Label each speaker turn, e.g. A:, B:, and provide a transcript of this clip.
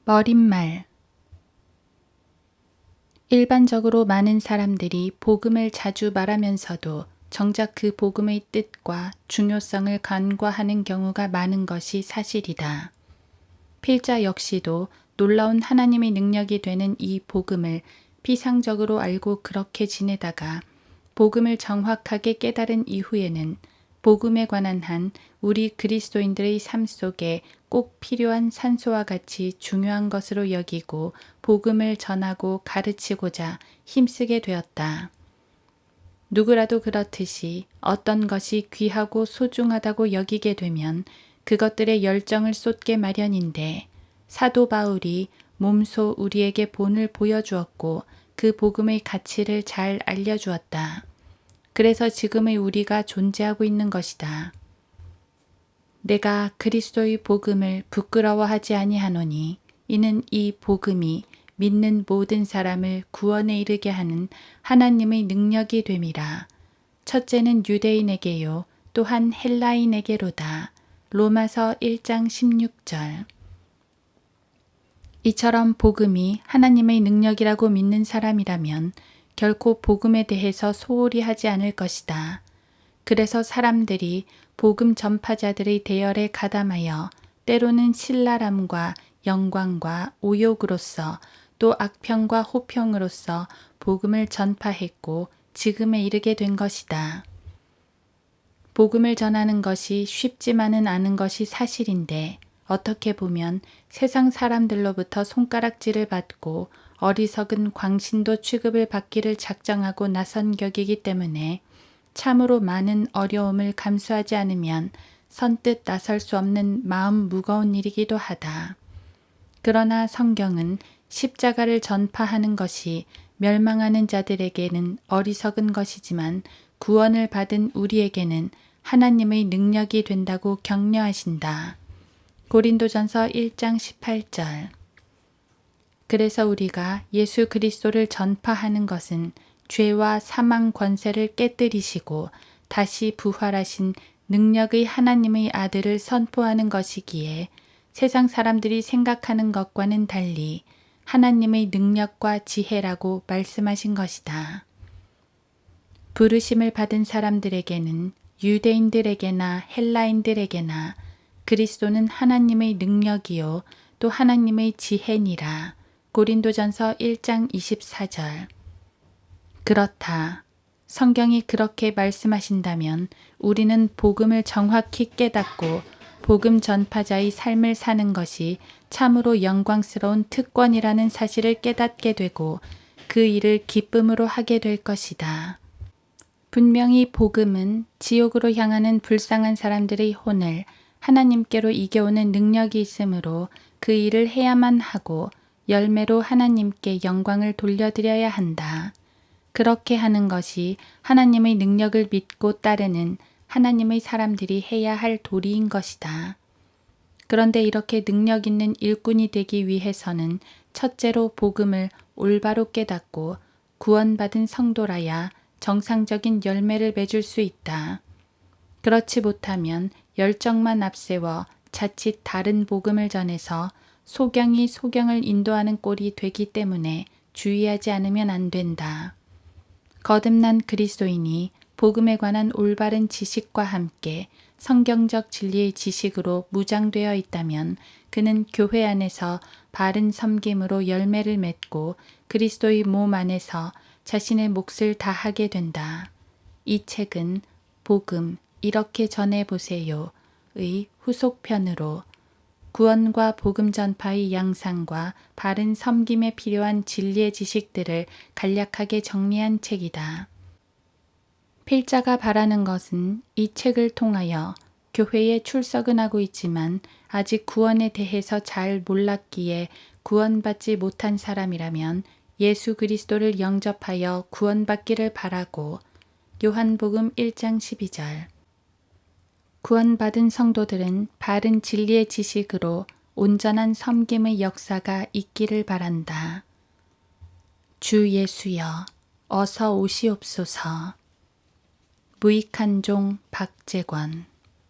A: 머릿말. 일반적으로 많은 사람들이 복음을 자주 말하면서도 정작 그 복음의 뜻과 중요성을 간과하는 경우가 많은 것이 사실이다. 필자 역시도 놀라운 하나님의 능력이 되는 이 복음을 피상적으로 알고 그렇게 지내다가 복음을 정확하게 깨달은 이후에는 복음에 관한 한 우리 그리스도인들의 삶 속에 꼭 필요한 산소와 같이 중요한 것으로 여기고 복음을 전하고 가르치고자 힘쓰게 되었다. 누구라도 그렇듯이 어떤 것이 귀하고 소중하다고 여기게 되면 그것들의 열정을 쏟게 마련인데 사도 바울이 몸소 우리에게 본을 보여주었고 그 복음의 가치를 잘 알려주었다. 그래서 지금의 우리가 존재하고 있는 것이다. 내가 그리스도의 복음을 부끄러워하지 아니하노니 이는 이 복음이 믿는 모든 사람을 구원에 이르게 하는 하나님의 능력이 됨이라. 첫째는 유대인에게요 또한 헬라인에게로다. 로마서 1장 16절. 이처럼 복음이 하나님의 능력이라고 믿는 사람이라면 결코 복음에 대해서 소홀히 하지 않을 것이다. 그래서 사람들이 복음 전파자들의 대열에 가담하여 때로는 신랄함과 영광과 오욕으로서 또 악평과 호평으로써 복음을 전파했고 지금에 이르게 된 것이다. 복음을 전하는 것이 쉽지만은 않은 것이 사실인데 어떻게 보면 세상 사람들로부터 손가락질을 받고 어리석은 광신도 취급을 받기를 작정하고 나선 격이기 때문에 참으로 많은 어려움을 감수하지 않으면 선뜻 나설 수 없는 마음 무거운 일이기도 하다. 그러나 성경은 십자가를 전파하는 것이 멸망하는 자들에게는 어리석은 것이지만 구원을 받은 우리에게는 하나님의 능력이 된다고 격려하신다. 고린도전서 1장 18절. 그래서 우리가 예수 그리스도를 전파하는 것은 죄와 사망 권세를 깨뜨리시고 다시 부활하신 능력의 하나님의 아들을 선포하는 것이기에 세상 사람들이 생각하는 것과는 달리 하나님의 능력과 지혜라고 말씀하신 것이다. 부르심을 받은 사람들에게는 유대인들에게나 헬라인들에게나 그리스도는 하나님의 능력이요 또 하나님의 지혜니라. 고린도전서 1장 24절. 그렇다. 성경이 그렇게 말씀하신다면 우리는 복음을 정확히 깨닫고 복음 전파자의 삶을 사는 것이 참으로 영광스러운 특권이라는 사실을 깨닫게 되고 그 일을 기쁨으로 하게 될 것이다. 분명히 복음은 지옥으로 향하는 불쌍한 사람들의 혼을 하나님께로 이겨오는 능력이 있으므로 그 일을 해야만 하고 열매로 하나님께 영광을 돌려드려야 한다. 그렇게 하는 것이 하나님의 능력을 믿고 따르는 하나님의 사람들이 해야 할 도리인 것이다. 그런데 이렇게 능력 있는 일꾼이 되기 위해서는 첫째로 복음을 올바로 깨닫고 구원받은 성도라야 정상적인 열매를 맺을 수 있다. 그렇지 못하면 열정만 앞세워 자칫 다른 복음을 전해서 소경이 소경을 인도하는 꼴이 되기 때문에 주의하지 않으면 안 된다. 거듭난 그리스도인이 복음에 관한 올바른 지식과 함께 성경적 진리의 지식으로 무장되어 있다면 그는 교회 안에서 바른 섬김으로 열매를 맺고 그리스도의 몸 안에서 자신의 몫을 다하게 된다. 이 책은 복음 이렇게 전해보세요의 후속편으로 구원과 복음 전파의 양상과 바른 섬김에 필요한 진리의 지식들을 간략하게 정리한 책이다. 필자가 바라는 것은 이 책을 통하여 교회에 출석은 하고 있지만 아직 구원에 대해서 잘 몰랐기에 구원받지 못한 사람이라면 예수 그리스도를 영접하여 구원받기를 바라고 요한복음 1장 12절. 구원받은 성도들은 바른 진리의 지식으로 온전한 섬김의 역사가 있기를 바란다. 주 예수여 어서 오시옵소서. 무익한 종 박재권.